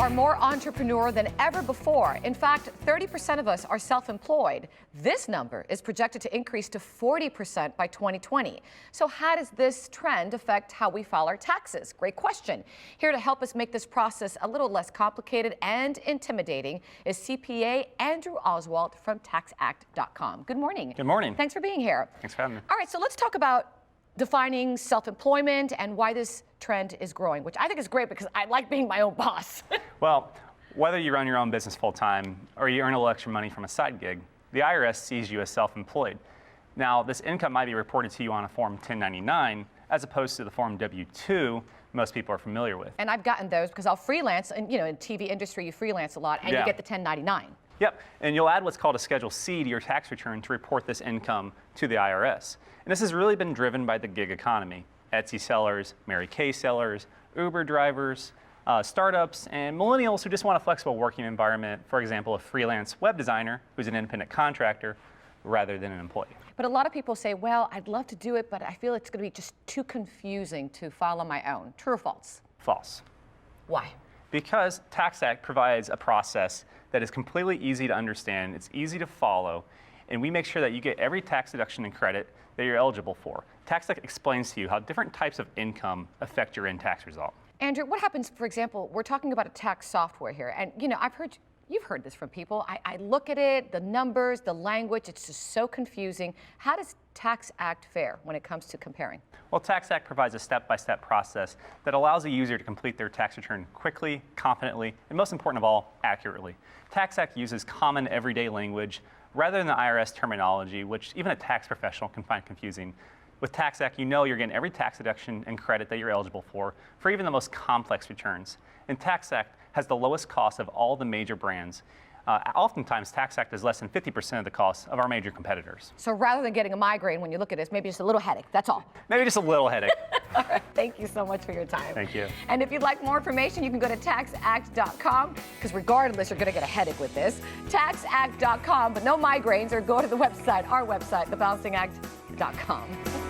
are more entrepreneur than ever before. In fact, 30% of us are self-employed. This number is projected to increase to 40% by 2020. So how does this trend affect how we file our taxes? Great question. Here to help us make this process a little less complicated and intimidating is CPA Andrew Oswald from TaxAct.com. Good morning. Good morning. Thanks for being here. Thanks for having me. All right, so let's talk about defining self-employment and why this trend is growing, which I think is great because I like being my own boss. Well, whether you run your own business full-time or you earn a little extra money from a side gig, the IRS sees you as self-employed. Now, this income might be reported to you on a Form 1099 as opposed to the Form W-2 most people are familiar with. And I've gotten those because I'll freelance, and in TV industry you freelance a lot, and you get the 1099. Yep, and you'll add what's called a Schedule C to your tax return to report this income to the IRS. And this has really been driven by the gig economy. Etsy sellers, Mary Kay sellers, Uber drivers, startups, and millennials who just want a flexible working environment. For example, a freelance web designer who's an independent contractor rather than an employee. But a lot of people say, well, I'd love to do it, but I feel it's going to be just too confusing to file on my own. True or false? False. Why? Because TaxAct provides a process that is completely easy to understand, it's easy to follow, and we make sure that you get every tax deduction and credit that you're eligible for. TaxAct explains to you how different types of income affect your end tax result. Andrew, what happens, for example, we're talking about a tax software here, and you've heard this from people. I look at it, the numbers, the language, it's just so confusing. How does TaxAct fare when it comes to comparing? Well, TaxAct provides a step-by-step process that allows a user to complete their tax return quickly, confidently, and most important of all, accurately. TaxAct uses common everyday language rather than the IRS terminology, which even a tax professional can find confusing. With TaxAct, you know you're getting every tax deduction and credit that you're eligible for even the most complex returns. And TaxAct has the lowest cost of all the major brands. Oftentimes, TaxAct is less than 50% of the cost of our major competitors. So rather than getting a migraine when you look at this, maybe just a little headache, that's all. Maybe just a little headache. All right, thank you so much for your time. Thank you. And if you'd like more information, you can go to TaxAct.com, because regardless, you're going to get a headache with this. TaxAct.com, but no migraines, or go to the website, our website, thebalancingact.com.